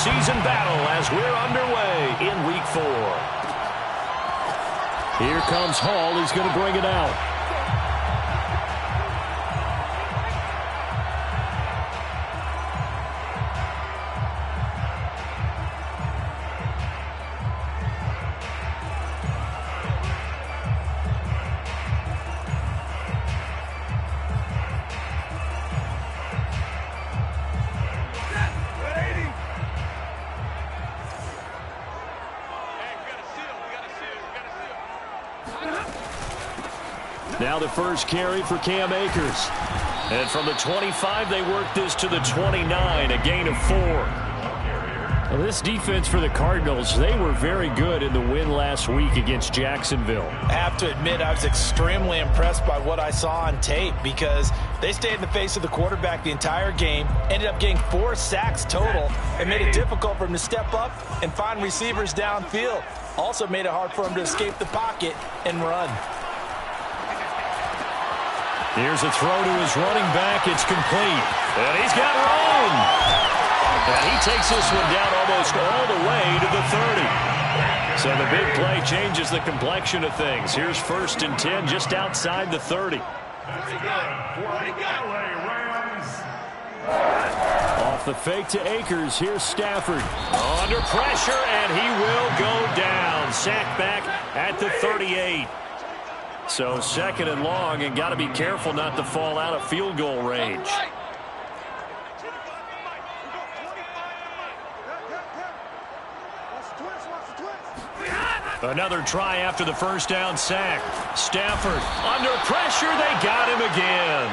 postseason battle as we're underway in Week 4. Here comes Hall. He's going to bring it out. Now the first carry for Cam Akers. And from the 25, they work this to the 29, a gain of 4. Well, this defense for the Cardinals, they were very good in the win last week against Jacksonville. I have to admit, I was extremely impressed by what I saw on tape because they stayed in the face of the quarterback the entire game, ended up getting 4 sacks total, and made it difficult for him to step up and find receivers downfield. Also made it hard for him to escape the pocket and run. Here's a throw to his running back. It's complete. And he's got room. And he takes this one down almost all the way to the 30. So the big play changes the complexion of things. Here's 1st and 10 just outside the 30. Off the fake to Akers. Here's Stafford. Under pressure, and he will go down. Sacked back at the 38. So 2nd and long, and got to be careful not to fall out of field goal range. Another try after the first down sack. Stafford under pressure. They got him again.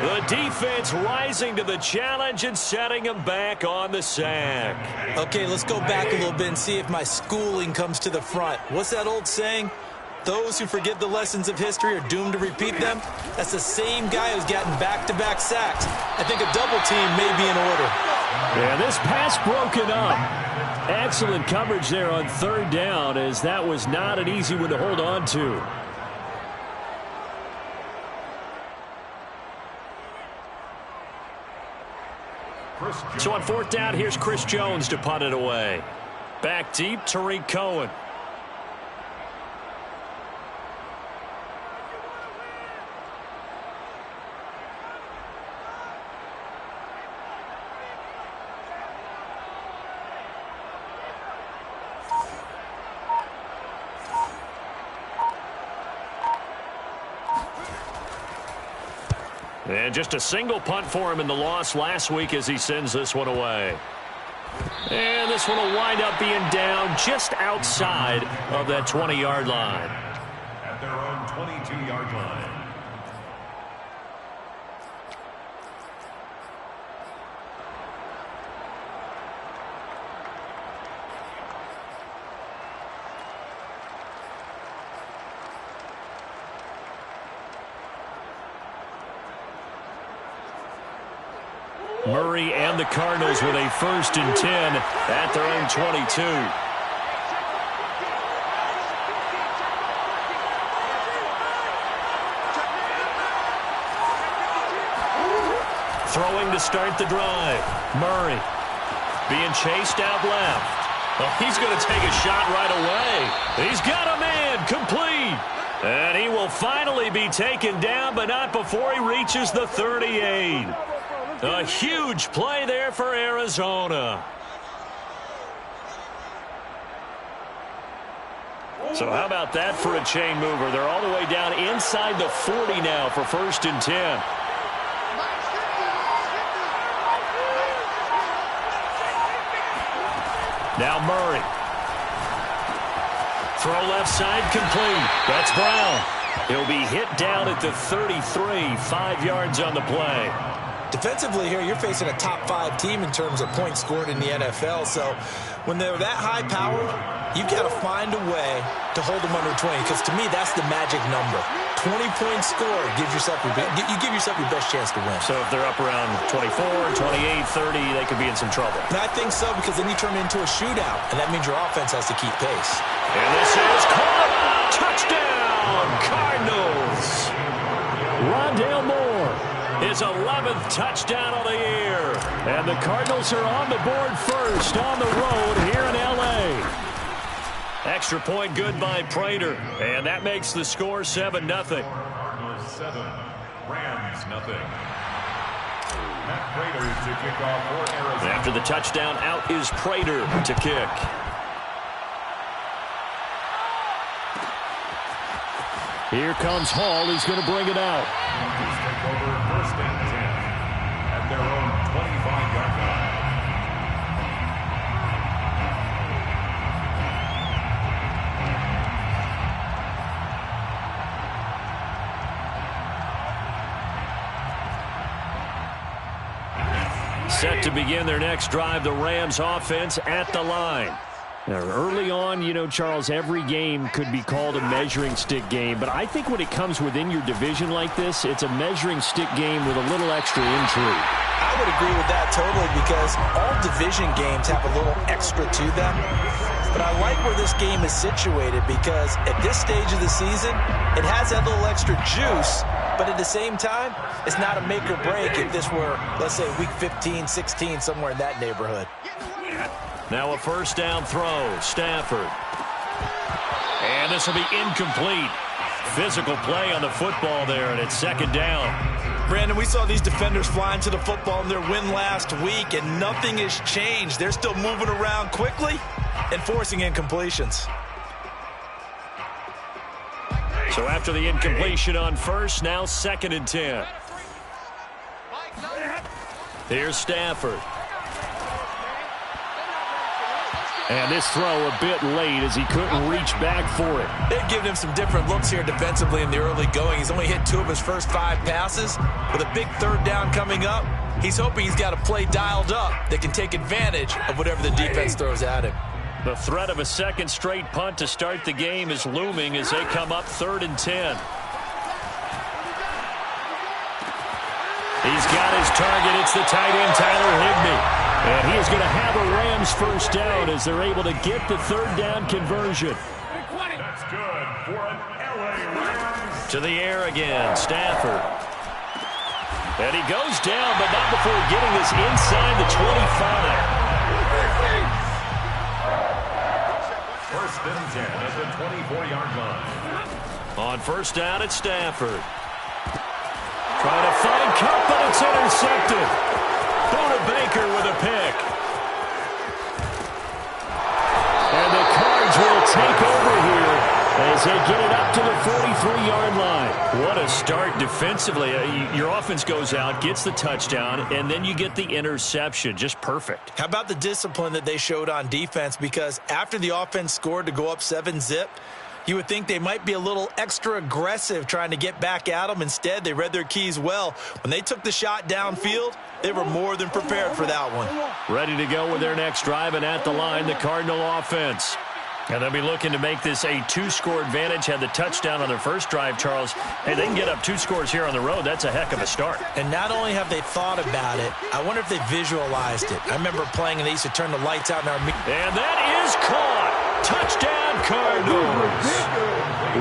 The defense rising to the challenge and setting him back on the sack. Okay, let's go back a little bit and see if my schooling comes to the front. What's that old saying? Those who forget the lessons of history are doomed to repeat them. That's the same guy who's gotten back-to-back sacks. I think a double team may be in order. Yeah, this pass broken up. Excellent coverage there on 3rd down, as that was not an easy one to hold on to. So on 4th down, here's Chris Jones to punt it away. Back deep, Tariq Cohen. And just a single punt for him in the loss last week as he sends this one away. And this one will wind up being down just outside of that 20-yard line. At their own 22-yard line. Murray and the Cardinals with a 1st and 10 at their own 22. Throwing to start the drive. Murray being chased out left. Oh, he's going to take a shot right away. He's got a man complete. And he will finally be taken down, but not before he reaches the 38. A huge play there for Arizona. So how about that for a chain mover? They're all the way down inside the 40 now for 1st and 10. Now Murray. Throw left side complete. That's Brown. He'll be hit down at the 33, 5 yards on the play. Defensively here, you're facing a top 5 team in terms of points scored in the NFL. So when they're that high powered, you've got to find a way to hold them under 20, because to me, that's the magic number. 20-point score gives yourself you give yourself your best chance to win. So if they're up around 24, 28, 30, they could be in some trouble. And I think so, because then you turn it into a shootout, and that means your offense has to keep pace. And this is caught. Touchdown, Cardinals. Rondale Moore his 11th touchdown of the year. And the Cardinals are on the board first on the road here in L.A. Extra point good by Prater. And that makes the score 7-0. Cardinals 7, Rams nothing. Matt Prater to kick off for Arizona. After the touchdown, out is Prater to kick. Here comes Hall. He's going to bring it out. Rams take over 1st and 10 at their own 25-yard line. Set to begin their next drive, the Rams offense at the line. Now, early on, you know, Charles, every game could be called a measuring stick game, but I think when it comes within your division like this, it's a measuring stick game with a little extra intrigue. I would agree with that totally, because all division games have a little extra to them. But I like where this game is situated, because at this stage of the season, it has that little extra juice, but at the same time, it's not a make or break if this were, let's say, week 15, 16, somewhere in that neighborhood. Now a first down throw, Stafford. And this will be incomplete. Physical play on the football there, and it's 2nd down. Brandon, we saw these defenders flying to the football in their win last week, and nothing has changed. They're still moving around quickly and forcing incompletions. So after the incompletion on first, now 2nd and 10. Here's Stafford. And this throw a bit late as he couldn't reach back for it. They've given him some different looks here defensively in the early going. He's only hit 2 of his first 5 passes. With a big 3rd down coming up, he's hoping he's got a play dialed up that can take advantage of whatever the defense throws at him. The threat of a 2nd straight punt to start the game is looming as they come up 3rd and 10. He's got his target. It's the tight end, Tyler Higbee. And he is going to have a Rams first down as they're able to get the 3rd down conversion. That's good for an LA Rams. To the air again, Stafford. And he goes down, but not before getting this inside the 25. 1st and 10 at the 24-yard line. On first down, it's Stafford. Trying to find Cup, but it's intercepted. Buda Baker with a pick. And the Cards will take over here as they get it up to the 43-yard line. What a start defensively. Your offense goes out, gets the touchdown, and then you get the interception. Just perfect. How about the discipline that they showed on defense? Because after the offense scored to go up 7-zip, you would think they might be a little extra aggressive trying to get back at them. Instead, they read their keys well. When they took the shot downfield, they were more than prepared for that one. Ready to go with their next drive, and at the line, the Cardinal offense. And they'll be looking to make this a 2-score advantage. Had the touchdown on their first drive, Charles. Hey, they can get up 2 scores here on the road. That's a heck of a start. And not only have they thought about it, I wonder if they visualized it. I remember playing, and they used to turn the lights out in our... And that is caught. Touchdown, Cardinals.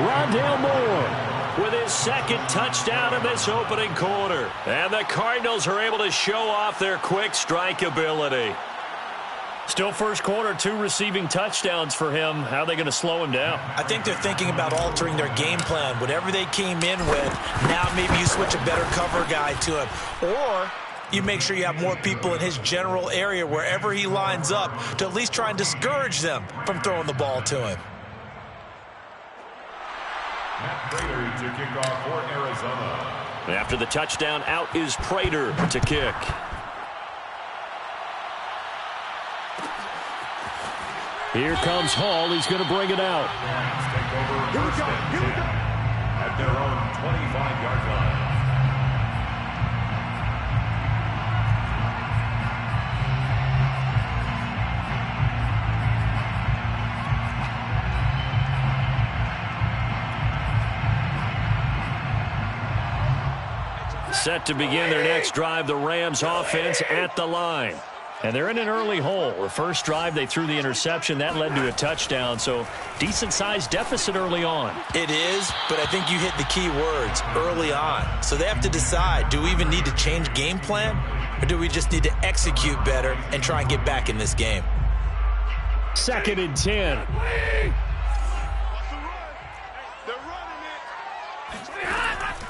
Rondale Moore with his 2nd touchdown in this opening quarter. And the Cardinals are able to show off their quick strike ability. Still first quarter, 2 receiving touchdowns for him. How are they going to slow him down? I think they're thinking about altering their game plan. Whatever they came in with, now maybe you switch a better cover guy to him. Or you make sure you have more people in his general area wherever he lines up to at least try and discourage them from throwing the ball to him. Matt Prater to kick off for Arizona. After the touchdown, out is Prater to kick. Here comes Hall. He's going to bring it out. Rams take over 1st and 10 at their own 25-yard line. Set to begin their next drive, the Rams offense at the line. And they're in an early hole. The first drive, they threw the interception. That led to a touchdown. So decent-sized deficit early on. It is, but I think you hit the key words, early on. So they have to decide, do we even need to change game plan? Or do we just need to execute better and try and get back in this game? 2nd and 10.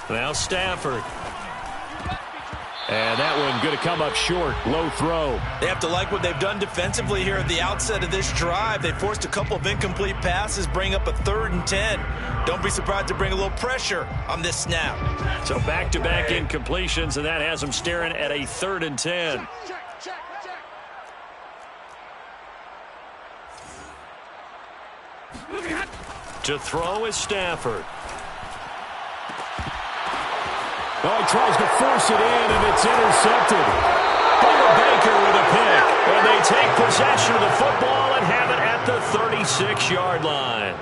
Now Stafford. And that one going to come up short. Low throw. They have to like what they've done defensively here at the outset of this drive. They forced a couple of incomplete passes, bring up a 3rd and 10. Don't be surprised to bring a little pressure on this snap. So back-to-back incompletions, and that has them staring at a 3rd and 10. To throw is Stafford. Oh, he tries to force it in, and it's intercepted. Baker with a pick. And they take possession of the football and have it at the 36-yard line.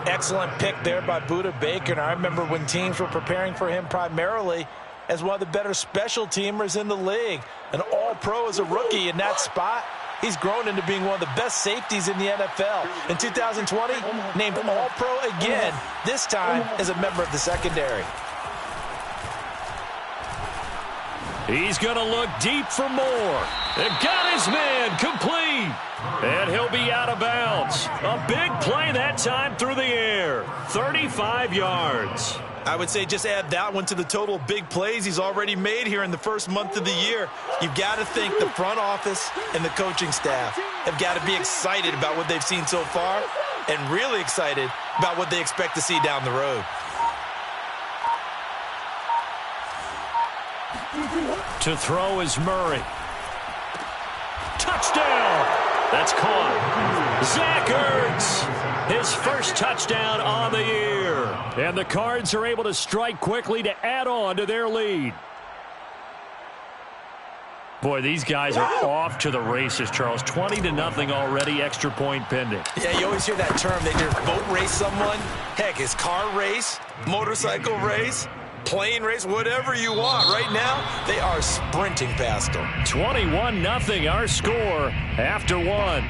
Excellent pick there by Budda Baker. And I remember when teams were preparing for him primarily as one of the better special teamers in the league. An all-pro as a rookie in that spot. He's grown into being one of the best safeties in the NFL. In 2020, named all-pro again, this time as a member of the secondary. He's going to look deep for more. They've got his man complete. And he'll be out of bounds. A big play that time through the air. 35 yards. I would say just add that one to the total big plays he's already made here in the first month of the year. You've got to think the front office and the coaching staff have got to be excited about what they've seen so far and really excited about what they expect to see down the road. To throw is Murray. Touchdown! That's caught. Zach Ertz, his first touchdown on the year. And the Cards are able to strike quickly to add on to their lead. Boy, these guys are off to the races, Charles. 20-0 already, extra point pending. Yeah, you always hear that term. They just boat race someone. Heck, it's car race, motorcycle race, plane race, whatever you want. Right now, they are sprinting past them. 21-0 our score after one.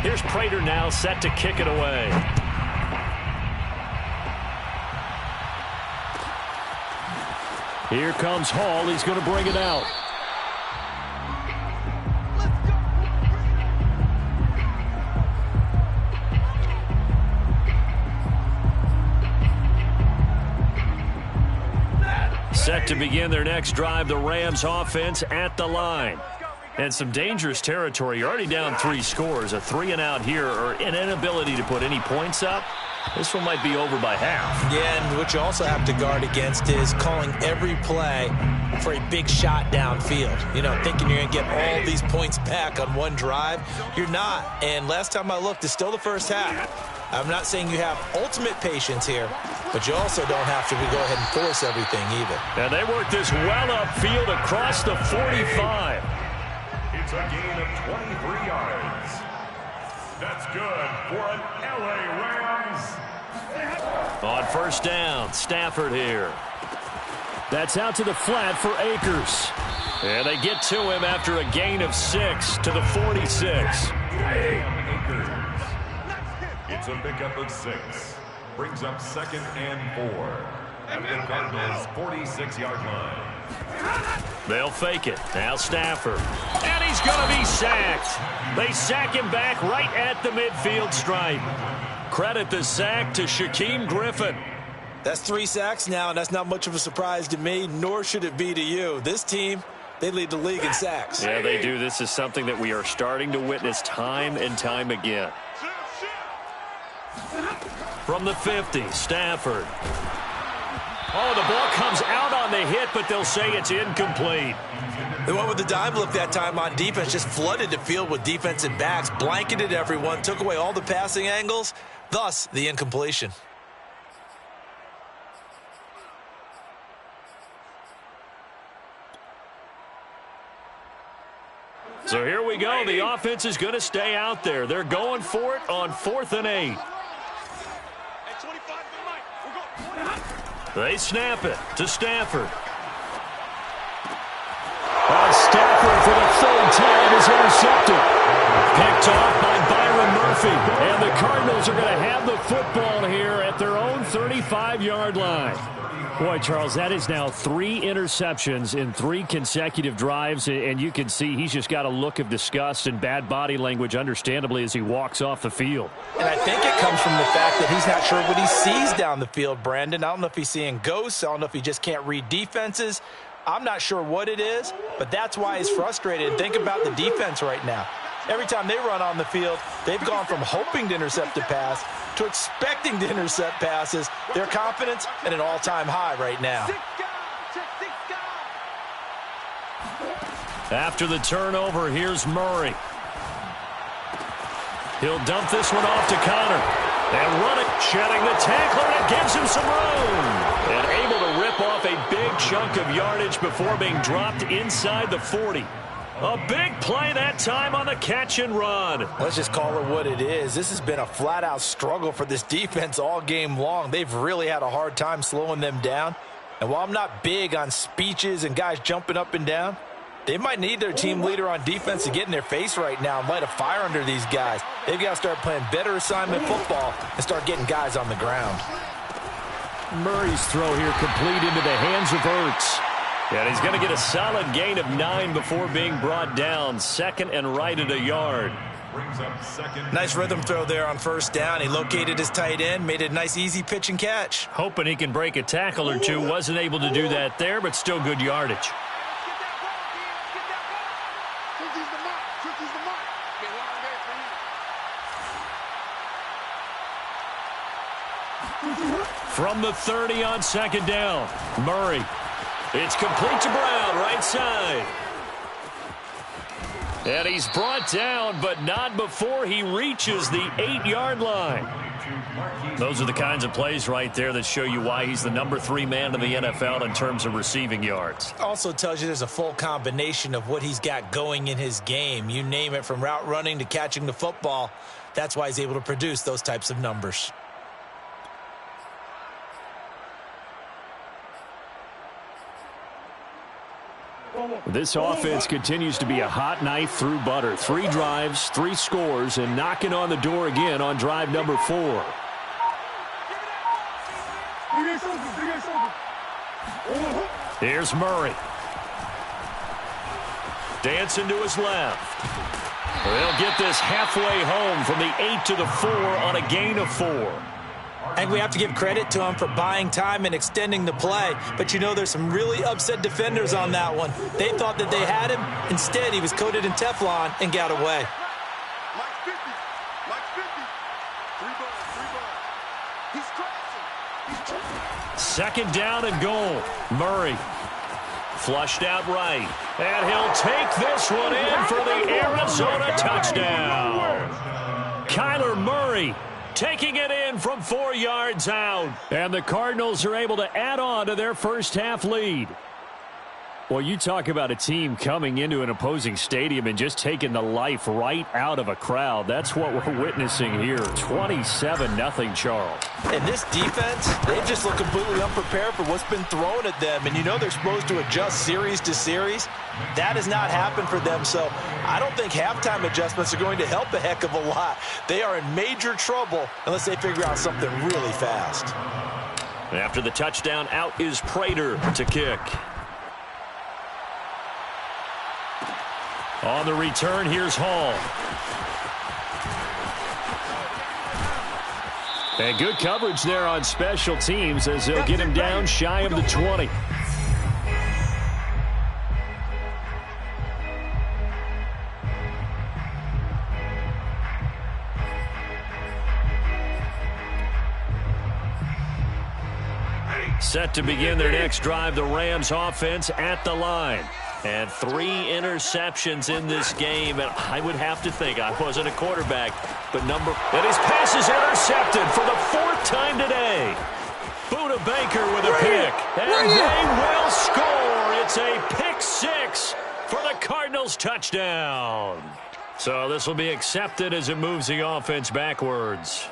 Here's Prater now set to kick it away. Here comes Hall. He's going to bring it out. Set to begin their next drive, the Rams offense at the line. And some dangerous territory. You're already down 3 scores. A 3-and-out here, or an inability to put any points up. This one might be over by half. Yeah, and what you also have to guard against is calling every play for a big shot downfield. You know, thinking you're going to get all these points back on one drive. You're not. And last time I looked, it's still the first half. I'm not saying you have ultimate patience here, but you also don't have to go ahead and force everything either. And they work this well upfield across the 45. It's a gain of 23 yards. That's good for an LA Rams. On first down, Stafford here. That's out to the flat for Akers. And they get to him after a gain of 6 to the 46. Akers. It's a pickup of 6. Brings up 2nd and 4. At the Cardinals' 46-yard line. They'll fake it. Now Stafford. And he's going to be sacked. They sack him back right at the midfield stripe. Credit the sack to Shaquem Griffin. That's 3 sacks now, and that's not much of a surprise to me, nor should it be to you. This team, they lead the league in sacks. Yeah, they do. This is something that we are starting to witness time and time again. From the 50, Stafford. Oh, the ball comes out on the hit, but they'll say it's incomplete. The one with the dime look that time on defense just flooded the field with defensive backs, blanketed everyone, took away all the passing angles, thus the incompletion. So here we go. The offense is going to stay out there. They're going for it on 4th and 8. They snap it to Stafford. Stafford for the 3rd time is intercepted. Picked off by Byron Murphy. And the Cardinals are going to have the football here at their own 35-yard line. Boy, Charles, that is now 3 interceptions in 3 consecutive drives, and you can see he's just got a look of disgust and bad body language, understandably, as he walks off the field. And I think it comes from the fact that he's not sure what he sees down the field, Brandon. I don't know if he's seeing ghosts. I don't know if he just can't read defenses. I'm not sure what it is, but that's why he's frustrated. Think about the defense right now. Every time they run on the field, they've gone from hoping to intercept a pass to expecting to intercept passes. Their confidence at an all-time high right now. After the turnover, here's Murray. He'll dump this one off to Connor. And run it, shedding the tackler, and it gives him some room. And able to rip off a big chunk of yardage before being dropped inside the 40. A big play that time on the catch and run. Let's just call it what it is. This has been a flat-out struggle for this defense all game long. They've really had a hard time slowing them down. And while I'm not big on speeches and guys jumping up and down, they might need their team leader on defense to get in their face right now and light a fire under these guys. They've got to start playing better assignment football and start getting guys on the ground. Murray's throw here complete into the hands of Ertz. And he's going to get a solid gain of 9 before being brought down. 2nd and right at a yard. Nice rhythm throw there on 1st down. He located his tight end, made a nice easy pitch and catch. Hoping he can break a tackle or two. Wasn't able to do that there, but still good yardage. From the 30 on 2nd down, Murray. It's complete to Brown, right side. And he's brought down, but not before he reaches the 8-yard line. Those are the kinds of plays right there that show you why he's the number 3 man in the NFL in terms of receiving yards. Also tells you there's a full combination of what he's got going in his game. You name it, from route running to catching the football. That's why he's able to produce those types of numbers. This offense continues to be a hot knife through butter. 3 drives, 3 scores, and knocking on the door again on drive number 4. Here's Murray. Dancing to his left. They'll get this halfway home from the 8 to the 4 on a gain of 4. I think we have to give credit to him for buying time and extending the play. But, you know, there's some really upset defenders on that one. They thought that they had him. Instead, he was coated in Teflon and got away. Second down and goal. Murray. Flushed out right. And he'll take this one in for the Arizona touchdown. Kyler Murray taking it in from 4 yards out. And the Cardinals are able to add on to their first half lead. Well, you talk about a team coming into an opposing stadium and just taking the life right out of a crowd. That's what we're witnessing here. 27-0, Charles. And this defense, they just look completely unprepared for what's been thrown at them. And you know they're supposed to adjust series to series. That has not happened for them. So I don't think halftime adjustments are going to help a heck of a lot. They are in major trouble unless they figure out something really fast. After the touchdown, out is Prater to kick. On the return, here's Hall. And good coverage there on special teams as they'll get him down shy of the 20. Set to begin their next drive, the Rams offense at the line. And 3 interceptions in this game, and I would have to think, I wasn't a quarterback, but and his pass is intercepted for the 4th time today. Buda Baker with a pick, and they will score. It's a pick 6 for the Cardinals touchdown. So this will be accepted as it moves the offense backwards.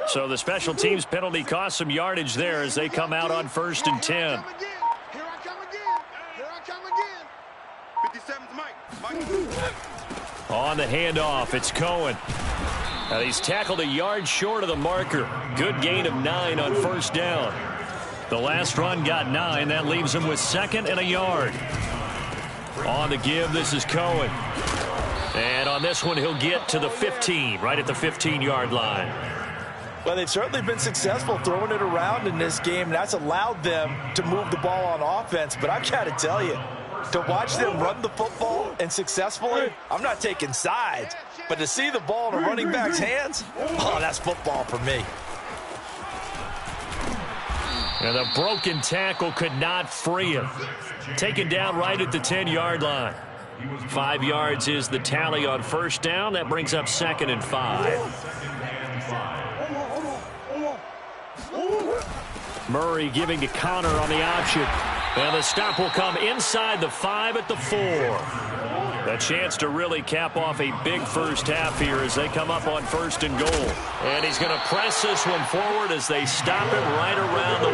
So the special teams penalty cost some yardage there as they come out on 1st and 10. Here I come again. Here I come again. 57's Mike. On the handoff, it's Cohen. Now he's tackled a yard short of the marker. Good gain of 9 on 1st down. The last run got 9. That leaves him with 2nd and a yard. On the give, this is Cohen. And on this one, he'll get to the 15, right at the 15-yard line. Well, they've certainly been successful throwing it around in this game, and that's allowed them to move the ball on offense. But I've got to tell you, to watch them run the football and successfully, I'm not taking sides. But to see the ball in a running back's hands, oh, that's football for me. And the broken tackle could not free him. Taken down right at the 10-yard line. 5 yards is the tally on 1st down. That brings up 2nd and 5. Murray giving to Connor on the option. And the stop will come inside the 5 at the 4. A chance to really cap off a big first half here as they come up on 1st and goal. And he's going to press this one forward as they stop him right around the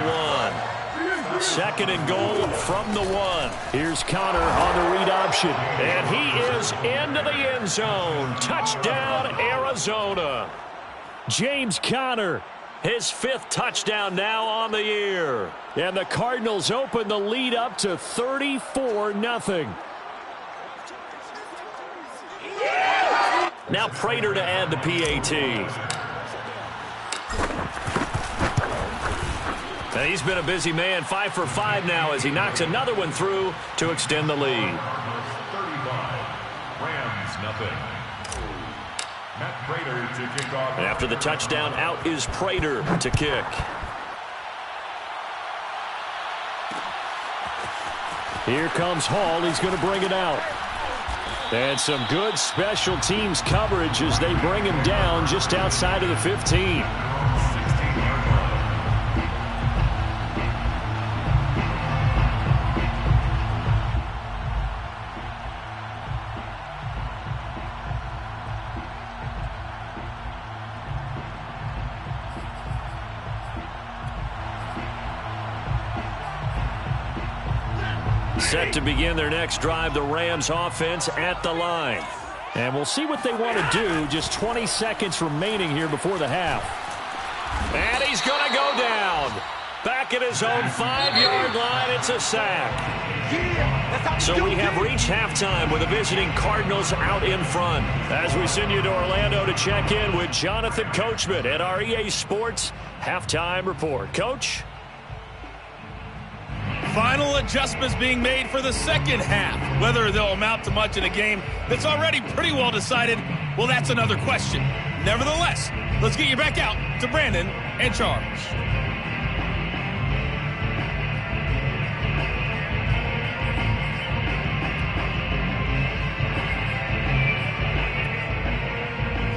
1. 2nd and goal from the 1. Here's Connor on the read option. And he is into the end zone. Touchdown, Arizona. James Conner, his 5th touchdown now on the year. And the Cardinals open the lead up to 34-0. Now Prater to add the PAT. And he's been a busy man, 5 for 5 now as he knocks another one through to extend the lead. 35, Rams nothing. Matt Prater to kick off. After the touchdown, out is Prater to kick. Here comes Hall. He's going to bring it out. And some good special teams coverage as they bring him down just outside of the 15. Set to begin their next drive, the Rams offense at the line. And we'll see what they want to do. Just 20 seconds remaining here before the half. And he's going to go down. Back at his own 5-yard line, it's a sack. So we have reached halftime with the visiting Cardinals out in front. As we send you to Orlando to check in with Jonathan Coachman at our EA Sports Halftime Report. Coach? Final adjustments being made for the second half. Whether they'll amount to much in a game that's already pretty well decided, well, that's another question. Nevertheless, let's get you back out to Brandon and Charles.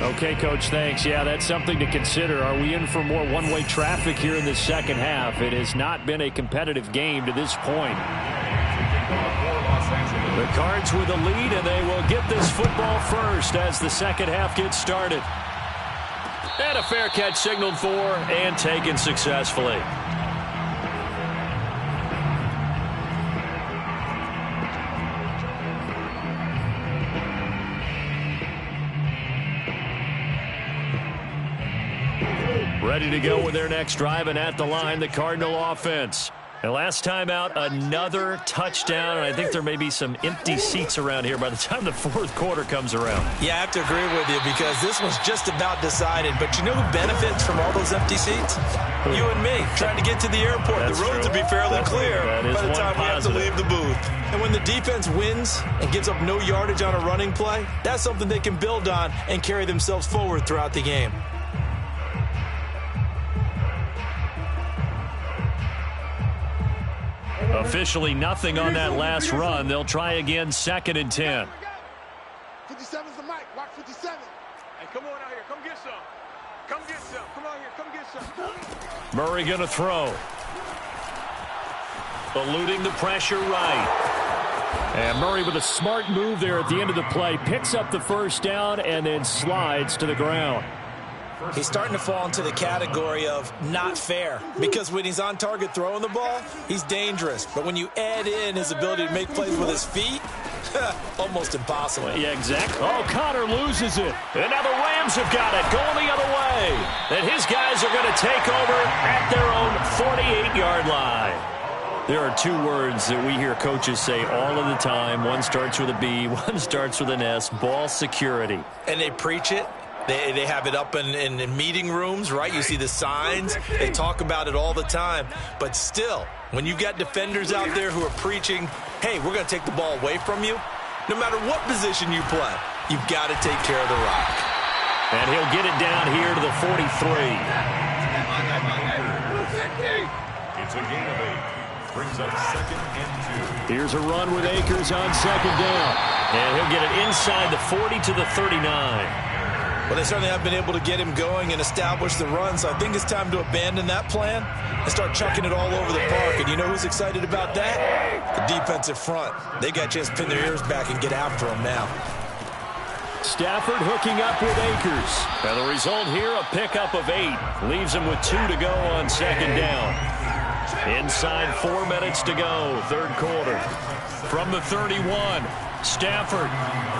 Okay, Coach, thanks. Yeah, that's something to consider. Are we in for more one-way traffic here in the second half? It has not been a competitive game to this point. The Cards with the lead, and they will get this football first as the second half gets started. And a fair catch signaled for and taken successfully. Ready to go with their next drive, and at the line, the Cardinal offense. And last time out, another touchdown, and I think there may be some empty seats around here by the time the fourth quarter comes around. Yeah, I have to agree with you because this one's just about decided. But you know who benefits from all those empty seats? You and me, trying to get to the airport. That's the roads true. will be fairly clear by the time we have to leave the booth. And when the defense wins and gives up no yardage on a running play, that's something they can build on and carry themselves forward throughout the game. Officially nothing on that last run. They'll try again, 2nd and 10. 57's the mic. Watch 57. Hey, come on out here. Come get some. Come get some. Come on here. Come get some. Murray going to throw. Eluding the pressure right. And Murray with a smart move there at the end of the play. Picks up the first down and then slides to the ground. He's starting to fall into the category of not fair, because when he's on target throwing the ball, he's dangerous. But when you add in his ability to make plays with his feet, almost impossible. Yeah, exactly. Oh, Connor loses it. And now the Rams have got it, going the other way. And his guys are going to take over at their own 48-yard line. There are 2 words that we hear coaches say all of the time. One starts with a B, one starts with an S, ball security. And they preach it. They have it up in meeting rooms, right? You see the signs. They talk about it all the time. But still, when you got defenders out there who are preaching, hey, we're going to take the ball away from you, no matter what position you play, you've got to take care of the rock. And he'll get it down here to the 43. It's a gain of 8. Brings up 2nd and 2. Here's a run with Akers on 2nd down. And he'll get it inside the 40 to the 39. Well, they certainly have been able to get him going and establish the run, so I think it's time to abandon that plan and start chucking it all over the park. And you know who's excited about that? The defensive front. They got a chance to pin their ears back and get after him now. Stafford hooking up with Akers. And the result here, a pickup of 8. Leaves him with 2 to go on 2nd down. Inside 4 minutes to go, 3rd quarter. From the 31, Stafford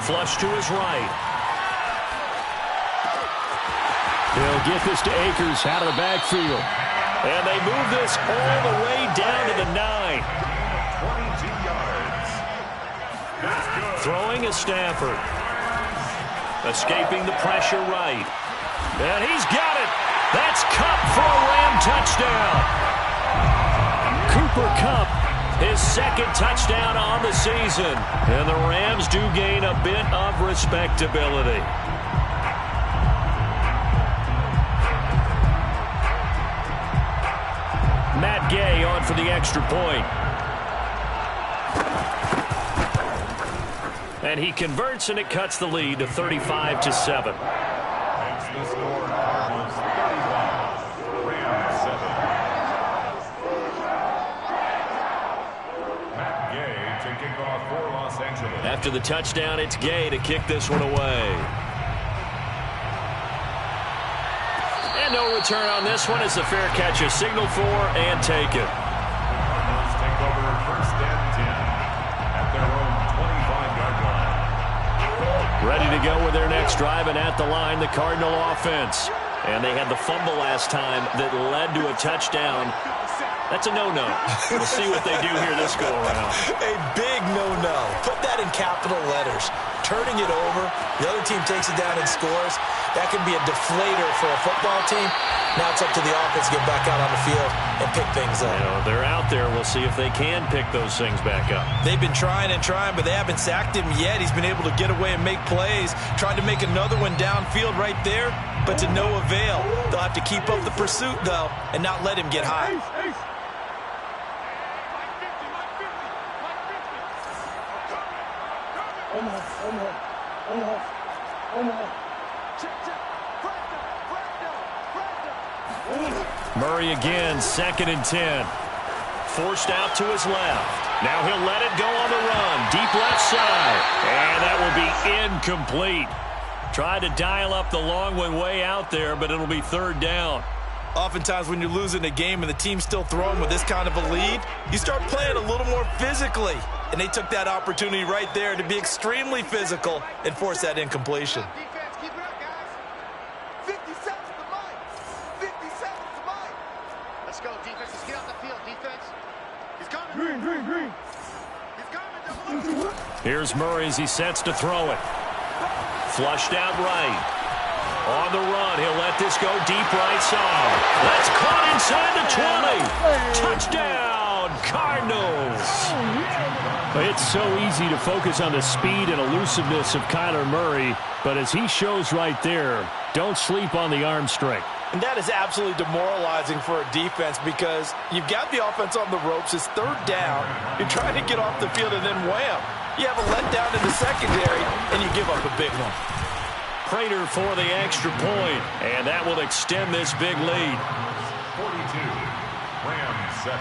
flush to his right. He'll get this to Akers out of the backfield. And they move this all the way down to the 9. 22 yards. That's good. Throwing is Stafford. Escaping the pressure right. And he's got it. That's Kupp for a Ram touchdown. Cooper Kupp, his 2nd touchdown on the season. And the Rams do gain a bit of respectability. Matt Gay on for the extra point. And he converts, and it cuts the lead to 35-7. Makes the score Cardinals 35, Rams 7. Matt Gay to kick off for Los Angeles. After the touchdown, it's Gay to kick this one away. And no return on this one as the fair catch is signaled for and taken. Cardinals take over 1st and 10 at their own 25-yard line. Ready to go with their next drive, and at the line, the Cardinal offense. And they had the fumble last time that led to a touchdown. That's a no-no. We'll see what they do here this go-around. A big no-no. Put that in capital letters. Turning it over, the other team takes it down and scores. That can be a deflator for a football team. Now it's up to the offense to get back out on the field and pick things up. You know, they're out there. We'll see if they can pick those things back up. They've been trying and trying, but they haven't sacked him yet. He's been able to get away and make plays. Tried to make another one downfield right there, but to no avail. They'll have to keep up the pursuit, though, and not let him get high. Murray again, 2nd and 10. Forced out to his left. Now he'll let it go on the run. Deep left side. And that will be incomplete. Tried to dial up the long one way out there, but it'll be 3rd down. Oftentimes when you're losing a game and the team's still throwing with this kind of a lead, you start playing a little more physically. And they took that opportunity right there to be extremely physical and force that incompletion. Defense, keep it up, guys. 57's the mic. 57's the mic. Let's go, defense. Let's get off the field, defense. He's coming. Green. He's coming. Double up. Here's Murray as he sets to throw it. Flushed out right. On the run, he'll let this go deep right side. That's caught inside the 20. Touchdown, Cardinals. It's so easy to focus on the speed and elusiveness of Kyler Murray, but as he shows right there, don't sleep on the arm strength. And that is absolutely demoralizing for a defense because you've got the offense on the ropes. It's third down. You're trying to get off the field, and then wham, you have a letdown in the secondary, and you give up a big one. Prater for the extra point, and that will extend this big lead. 42, Rams 7.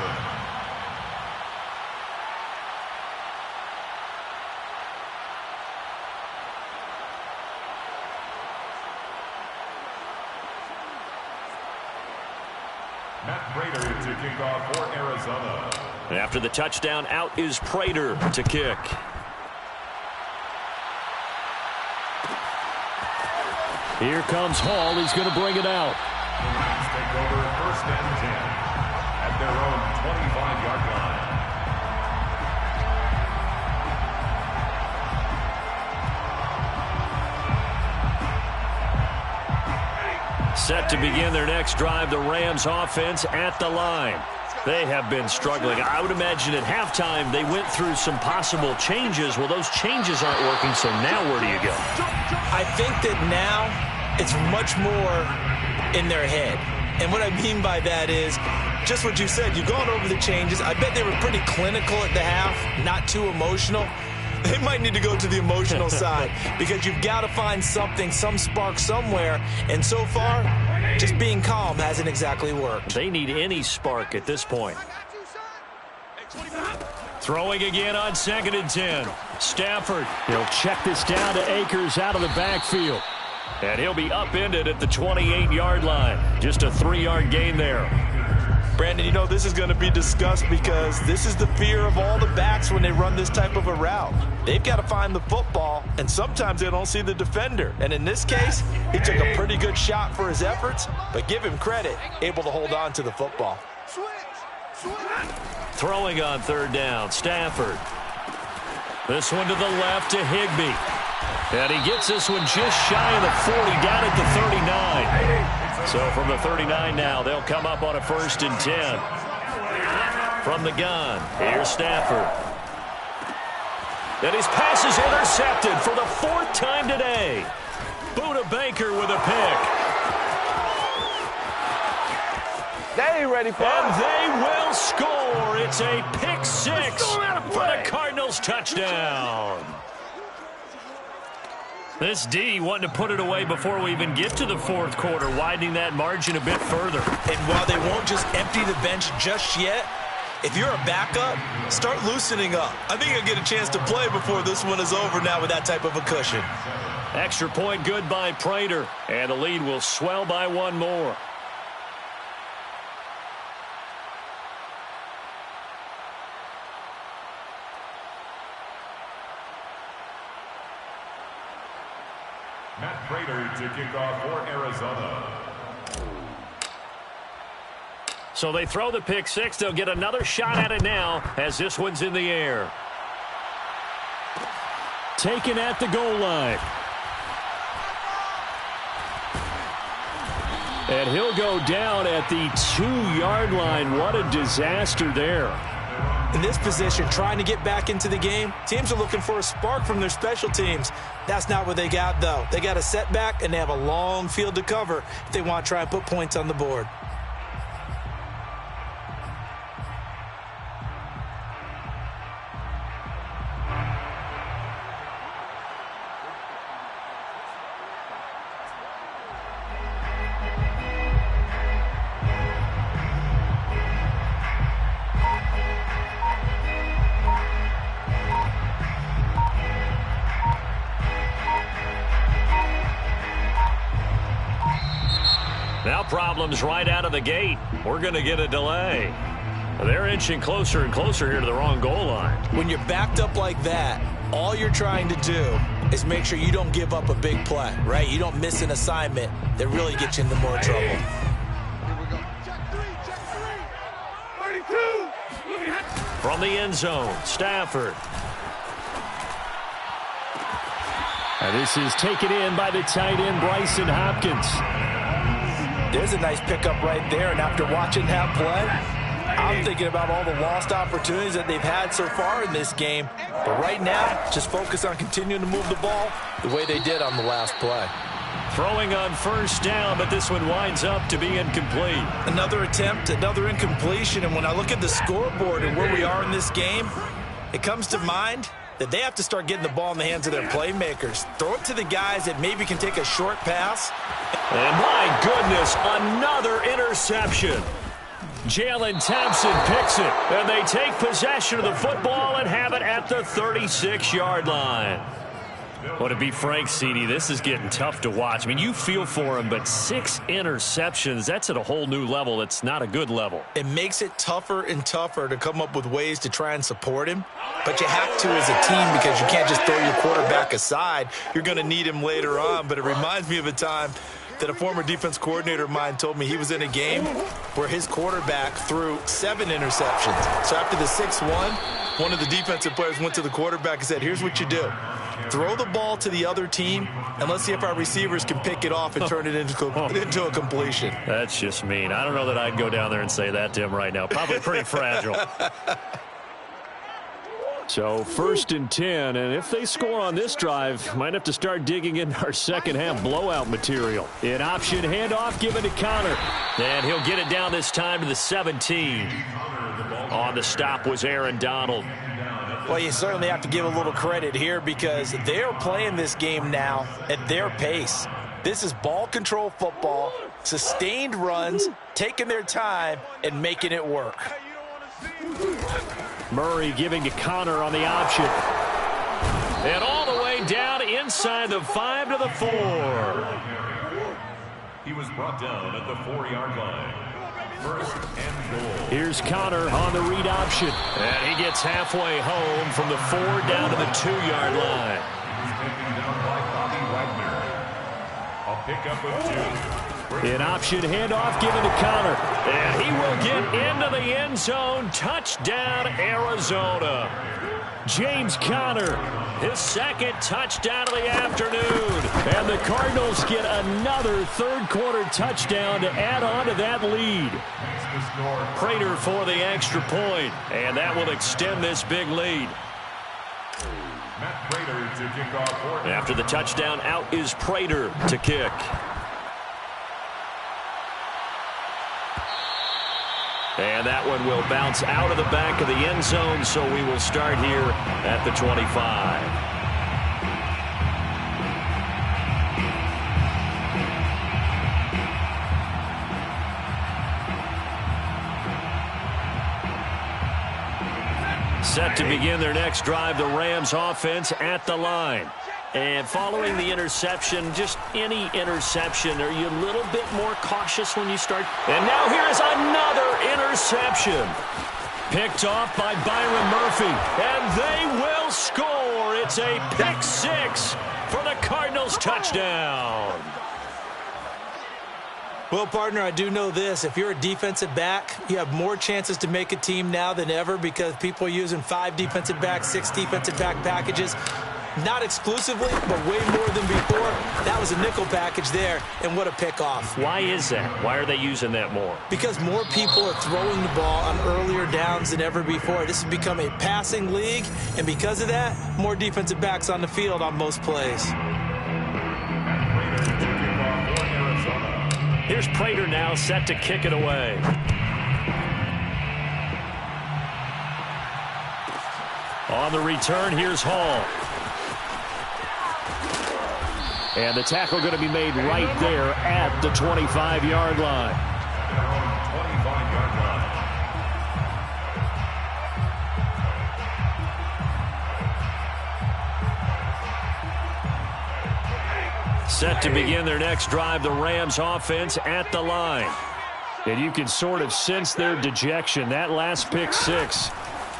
Matt Prater to kick off for Arizona. After the touchdown, out is Prater to kick. Here comes Hall. He's going to bring it out. The Rams take over 1st and 10 at their own 25-yard line. Set to begin their next drive, the Rams offense at the line. They have been struggling. I would imagine at halftime they went through some possible changes. Well, those changes aren't working, so now where do you go? I think that now it's much more in their head. And what I mean by that is just what you said. You've gone over the changes. I bet they were pretty clinical at the half, not too emotional. They might need to go to the emotional side because you've got to find something, some spark somewhere. And so far, just being calm hasn't exactly worked. They need any spark at this point. Throwing again on 2nd and 10. Stafford, he'll check this down to Akers out of the backfield. And he'll be upended at the 28-yard line. Just a 3-yard gain there. Brandon, you know this is going to be discussed because this is the fear of all the backs when they run this type of a route. They've got to find the football, and sometimes they don't see the defender. And in this case, he took a pretty good shot for his efforts, but give him credit, able to hold on to the football. Throwing on 3rd down, Stafford. This one to the left to Higbee. And he gets this one just shy of the 40, down at the 39. So from the 39 now, they'll come up on a 1st and 10. From the gun, here's Stafford. And his pass is intercepted for the 4th time today. Buda Baker with a pick. They ain't ready for And us. they will score. It's a pick 6 for the Cardinals touchdown. This D wanting to put it away before we even get to the 4th quarter, widening that margin a bit further. And while they won't just empty the bench just yet, if you're a backup, start loosening up. I think you'll get a chance to play before this one is over now with that type of a cushion. Extra point good by Prater, and the lead will swell by 1 more. Matt Prater to kick off for Arizona. So they throw the pick 6. They'll get another shot at it now as this one's in the air. Taken at the goal line. And he'll go down at the 2-yard line. What a disaster there. In this position, trying to get back into the game, teams are looking for a spark from their special teams. That's not what they got, though. They got a setback, and they have a long field to cover if they want to try and put points on the board. Now problems right out of the gate. We're going to get a delay. They're inching closer and closer here to the wrong goal line. When you're backed up like that, all you're trying to do is make sure you don't give up a big play, right? You don't miss an assignment that really gets you into more trouble. Here we go. Check 3. 32. From the end zone, Stafford. And this is taken in by the tight end, Bryson Hopkins. There's a nice pickup right there, and after watching that play, I'm thinking about all the lost opportunities that they've had so far in this game. But right now, just focus on continuing to move the ball the way they did on the last play. Throwing on first down, but this one winds up to be incomplete. Another attempt, another incompletion, and when I look at the scoreboard and where we are in this game, it comes to mind that they have to start getting the ball in the hands of their playmakers. Throw it to the guys that maybe can take a short pass. And my goodness, another interception. Jalen Thompson picks it, and they take possession of the football and have it at the 36-yard line. Well, to be frank, CD, this is getting tough to watch. I mean, you feel for him, but 6 interceptions, that's at a whole new level. It's not a good level. It makes it tougher and tougher to come up with ways to try and support him. But you have to as a team because you can't just throw your quarterback aside. You're going to need him later on. But it reminds me of a time that a former defense coordinator of mine told me he was in a game where his quarterback threw 7 interceptions. So after the 6-1, one of the defensive players went to the quarterback and said, here's what you do. Throw the ball to the other team, and let's see if our receivers can pick it off and turn it into a completion. That's just mean. I don't know that I'd go down there and say that to him right now. Probably pretty fragile. So 1st and 10, and if they score on this drive, might have to start digging in our second half blowout material. An option handoff given to Connor, and he'll get it down this time to the 17. On the stop was Aaron Donald. Well, you certainly have to give a little credit here because they're playing this game now at their pace. This is ball control football, sustained runs, taking their time, and making it work. Murray giving to Connor on the option. And all the way down inside the 5 to the 4. He was brought down at the 4-yard line. 1st and goal. Here's Connor on the read option. And he gets halfway home from the 4 down to the 2-yard line. He's taken down by Bobby Wagner. A pickup of 2. An option handoff given to Connor. And he will get into the end zone. Touchdown, Arizona. James Conner, his 2nd touchdown of the afternoon. And the Cardinals get another 3rd-quarter touchdown to add on to that lead. Prater for the extra point, and that will extend this big lead. Matt Prater to kick off. After the touchdown, out is Prater to kick. And that one will bounce out of the back of the end zone, so we will start here at the 25. Set to begin their next drive, the Rams offense at the line. And following the interception, just any interception, are you a little bit more cautious when you start? And now here is another interception. Picked off by Byron Murphy. And they will score. It's a pick 6 for the Cardinals touchdown. Well, partner, I do know this. If you're a defensive back, you have more chances to make a team now than ever because people are using 5 defensive backs, 6 defensive back packages. Not exclusively, but way more than before. That was a nickel package there, and what a pickoff. Why is that? Why are they using that more? Because more people are throwing the ball on earlier downs than ever before. This has become a passing league, and because of that, more defensive backs on the field on most plays. Here's Prater now set to kick it away. On the return, here's Hall. And the tackle going to be made right there at the 25-yard line. 25-yard line. Set to begin their next drive, the Rams offense at the line. And you can sort of sense their dejection. That last pick 6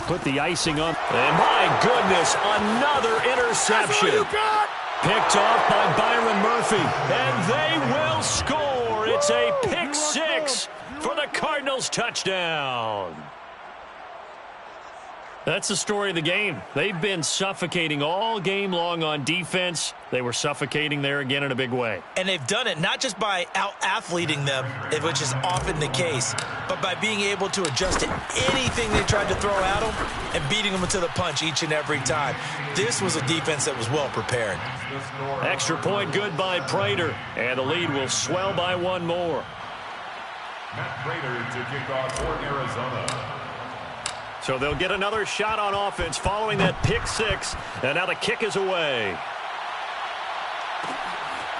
put the icing on. And my goodness, another interception. Picked off by Byron Murphy. And they will score. It's a pick 6 for the Cardinals touchdown. That's the story of the game. They've been suffocating all game long on defense. They were suffocating there again in a big way. And they've done it not just by out-athleting them, which is often the case, but by being able to adjust to anything they tried to throw at them and beating them to the punch each and every time. This was a defense that was well prepared. Extra point good by Prater, and the lead will swell by one more. Matt Prater to kick off for Arizona. So they'll get another shot on offense following that pick six, and now the kick is away.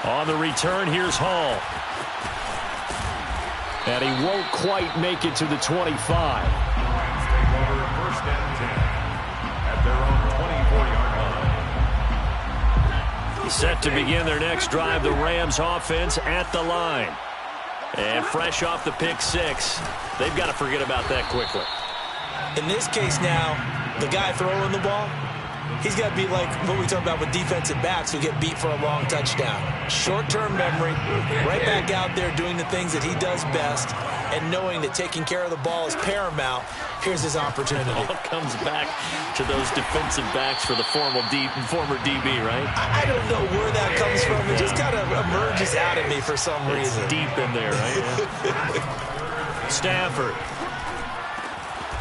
On the return, here's Hall. And he won't quite make it to the 25. Rams take over first and 10 at their own 24-yard line. Set to begin their next drive, the Rams offense at the line. And fresh off the pick six, they've got to forget about that quickly. In this case now, the guy throwing the ball, he's got to be like what we talk about with defensive backs who get beat for a long touchdown. Short-term memory, right back out there doing the things that he does best, and knowing that taking care of the ball is paramount. Here's his opportunity. All comes back to those defensive backs for the former DB, right? I don't know where that comes from. It just kind of emerges out of me for some reason. It's deep in there, right? Yeah. Stafford.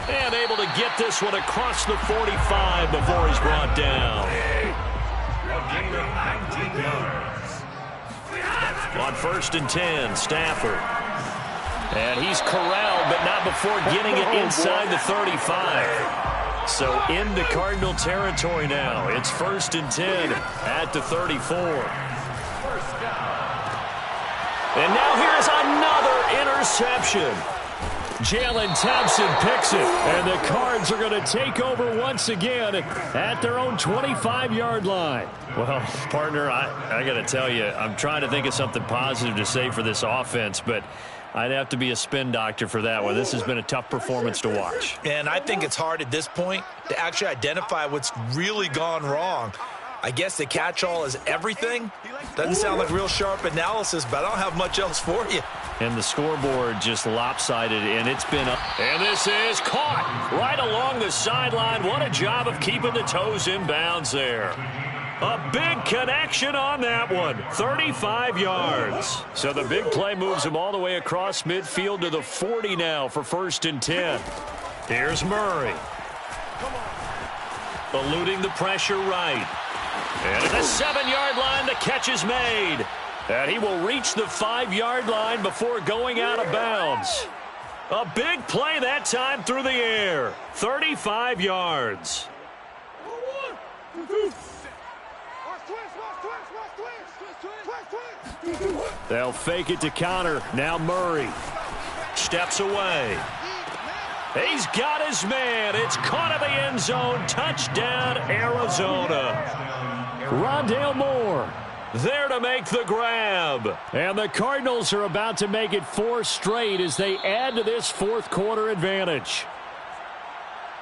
And able to get this one across the 45 before he's brought down. A gain of 19 yards. On first and 10, Stafford. And he's corralled, but not before getting it inside the 35. So into Cardinal territory now. It's first and 10 at the 34. And now here's another interception. Jalen Thompson picks it, and the Cards are going to take over once again at their own 25-yard line. Well, partner, I got to tell you, I'm trying to think of something positive to say for this offense, but I'd have to be a spin doctor for that one. This has been a tough performance to watch. And I think it's hard at this point to actually identify what's really gone wrong. I guess the catch-all is everything. Doesn't sound like real sharp analysis, but I don't have much else for you. And the scoreboard just lopsided, and it's been up. And this is caught right along the sideline. What a job of keeping the toes in bounds there. A big connection on that one. 35 yards. So the big play moves him all the way across midfield to the 40 now for first and 10. Here's Murray. Eluding the pressure right. And at the 7-yard line, the catch is made. And he will reach the 5-yard line before going out of bounds. A big play that time through the air. 35 yards. They'll fake it to counter. Now Murray steps away. He's got his man. It's caught in the end zone. Touchdown, Arizona. Rondale Moore there to make the grab. And the Cardinals are about to make it 4 straight as they add to this fourth quarter advantage.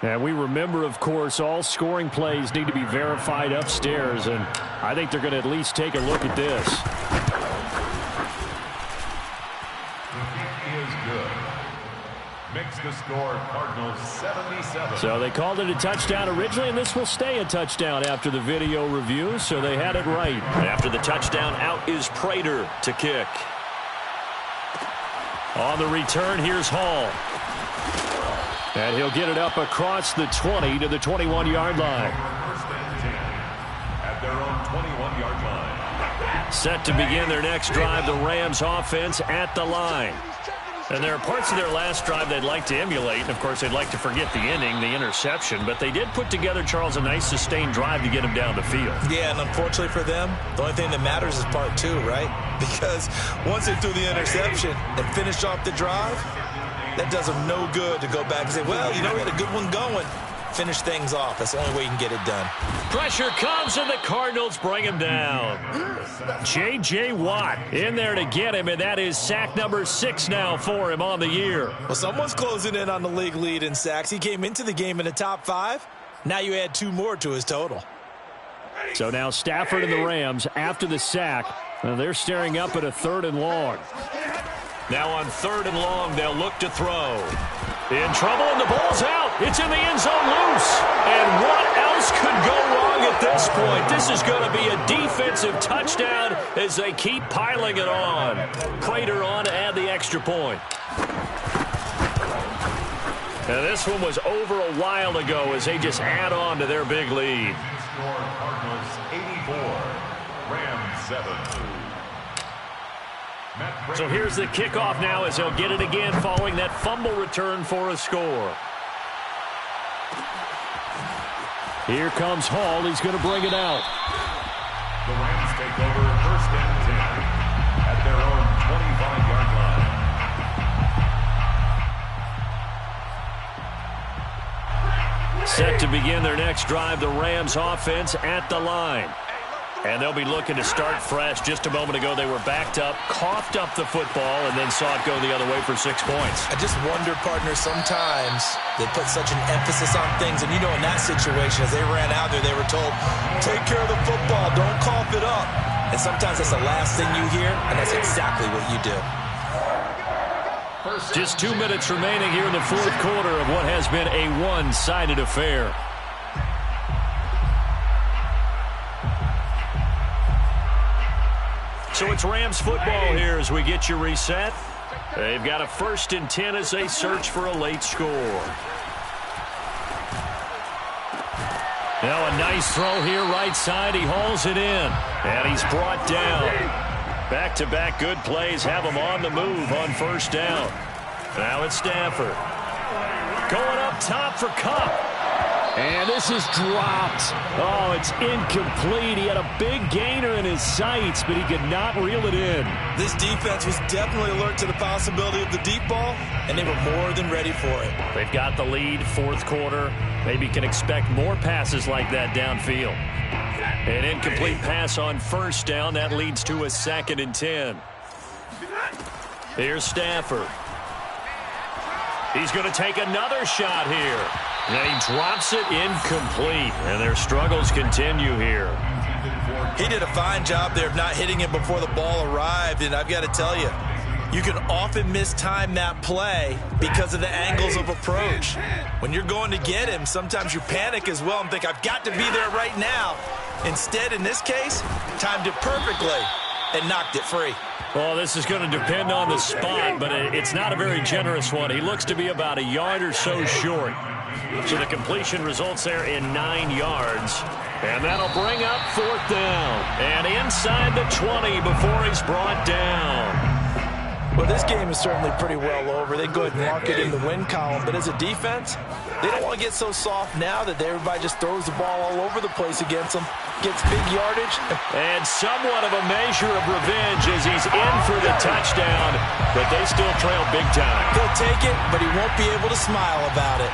And we remember, of course, all scoring plays need to be verified upstairs, and I think they're going to at least take a look at this. The kick is good. Makes the score Cardinals 77. So they called it a touchdown originally, and this will stay a touchdown after the video review, so they had it right. After the touchdown, out is Prater to kick. On the return, here's Hall. And he'll get it up across the 20 to the 21-yard line. First and 10 at their own 21-yard line. Set to begin their next drive, the Rams offense at the line. And there are parts of their last drive they'd like to emulate. And, of course, they'd like to forget the inning, the interception. But they did put together, Charles, a nice sustained drive to get him down the field. Yeah, and unfortunately for them, the only thing that matters is part 2, right? Because once they threw the interception and finished off the drive, that does them no good to go back and say, well, you know, we had a good one going. Finish things off. That's the only way you can get it done. Pressure comes, and the Cardinals bring him down. J.J. Watt in there to get him, and that is sack number 6 now for him on the year. Well, someone's closing in on the league lead in sacks. He came into the game in the top 5. Now you add 2 more to his total. So now Stafford and the Rams after the sack. They're staring up at a 3rd and long. Now on 3rd and long, they'll look to throw. In trouble, and the ball's out. It's in the end zone loose. And what else could go wrong at this point? This is going to be a defensive touchdown as they keep piling it on. Prater on to add the extra point. And this one was over a while ago as they just add on to their big lead. Score Cardinals 84, Rams 7. So here's the kickoff now as they'll get it again following that fumble return for a score. Here comes Hall. He's going to bring it out. The Rams take over 1st and 10 at their own 25-yard line. Set to begin their next drive, the Rams offense at the line. And they'll be looking to start fresh. Just a moment ago, they were backed up, coughed up the football, and then saw it go the other way for 6 points. I just wonder, partner, sometimes they put such an emphasis on things. And, you know, in that situation, as they ran out there, they were told, take care of the football, don't cough it up. And sometimes that's the last thing you hear, and that's exactly what you do. Just 2 minutes remaining here in the fourth quarter of what has been a one-sided affair. So it's Rams football here as we get you reset. They've got a 1st and 10 as they search for a late score. Now a nice throw here right side. He hauls it in. And he's brought down. Back-to-back good plays have him on the move on 1st down. Now it's Stafford. Going up top for Kupp. And this is dropped. Oh, it's incomplete. He had a big gainer in his sights, but he could not reel it in. This defense was definitely alert to the possibility of the deep ball, and they were more than ready for it. They've got the lead, fourth quarter. Maybe can expect more passes like that downfield. An incomplete pass on 1st down. That leads to a 2nd and 10. Here's Stafford. He's going to take another shot here. And he drops it incomplete. And their struggles continue here. He did a fine job there of not hitting it before the ball arrived. And I've got to tell you, you can often mistime that play because of the angles of approach. When you're going to get him, sometimes you panic as well and think, I've got to be there right now. Instead, in this case, timed it perfectly and knocked it free. Well, this is going to depend on the spot, but it's not a very generous one. He looks to be about a yard or so short. So the completion results there in 9 yards. And that'll bring up 4th down. And inside the 20 before he's brought down. Well, this game is certainly pretty well over. They go ahead and mark it in the win column. But as a defense, they don't want to get so soft now that everybody just throws the ball all over the place against them. Gets big yardage. And somewhat of a measure of revenge as he's in for the touchdown. But they still trail big time. He'll take it, but he won't be able to smile about it.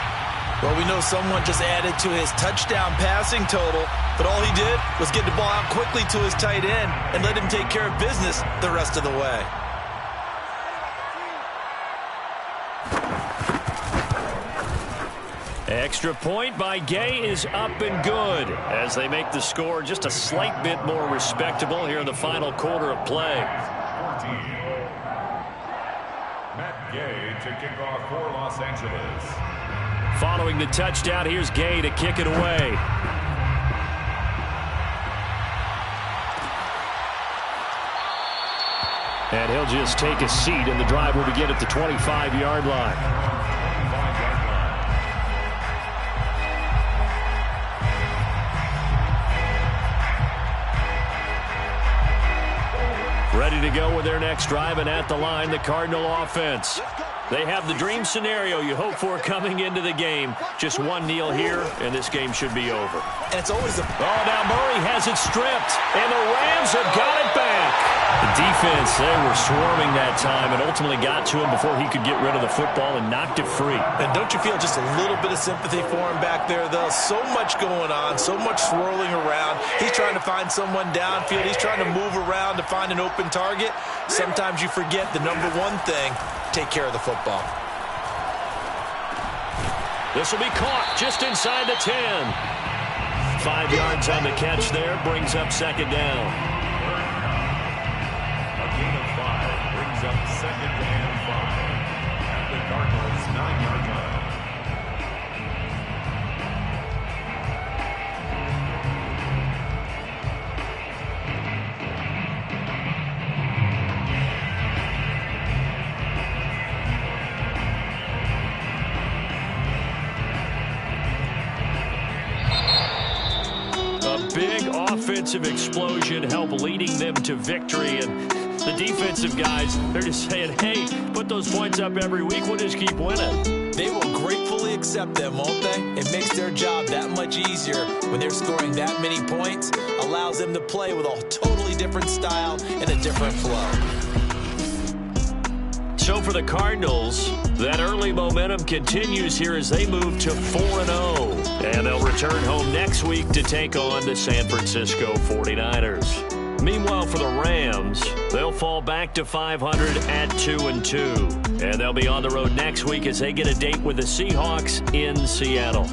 Well, we know someone just added to his touchdown passing total, but all he did was get the ball out quickly to his tight end and let him take care of business the rest of the way. Extra point by Gay is up and good as they make the score just a slight bit more respectable here in the final quarter of play. 14. Matt Gay to kick off for Los Angeles. Following the touchdown, here's Gay to kick it away. And he'll just take a seat, and the drive will begin at the 25-yard line. Ready to go with their next drive, and at the line, the Cardinal offense. They have the dream scenario you hope for coming into the game. Just one kneel here, and this game should be over. And it's always Oh, now Murray has it stripped, and the Rams have got it back. The defense, they were swarming that time and ultimately got to him before he could get rid of the football and knocked it free. And don't you feel just a little bit of sympathy for him back there, though? So much going on, so much swirling around. He's trying to find someone downfield. He's trying to move around to find an open target. Sometimes you forget the number one thing, take care of the football. This will be caught just inside the 10. 5 yards on the catch there, brings up 2nd down. A gain of 5 brings up 2nd and 5 at the Cardinals' 9-yard line. offensive explosion help leading them to victory. And the defensive guys, they're just saying, hey, put those points up every week. We'll just keep winning. They will gratefully accept them, won't they? It makes their job that much easier when they're scoring that many points. Allows them to play with a totally different style and a different flow. So for the Cardinals, that early momentum continues here as they move to 4-0. And they'll return home next week to take on the San Francisco 49ers. Meanwhile, for the Rams, they'll fall back to 500 at 2-2. And they'll be on the road next week as they get a date with the Seahawks in Seattle.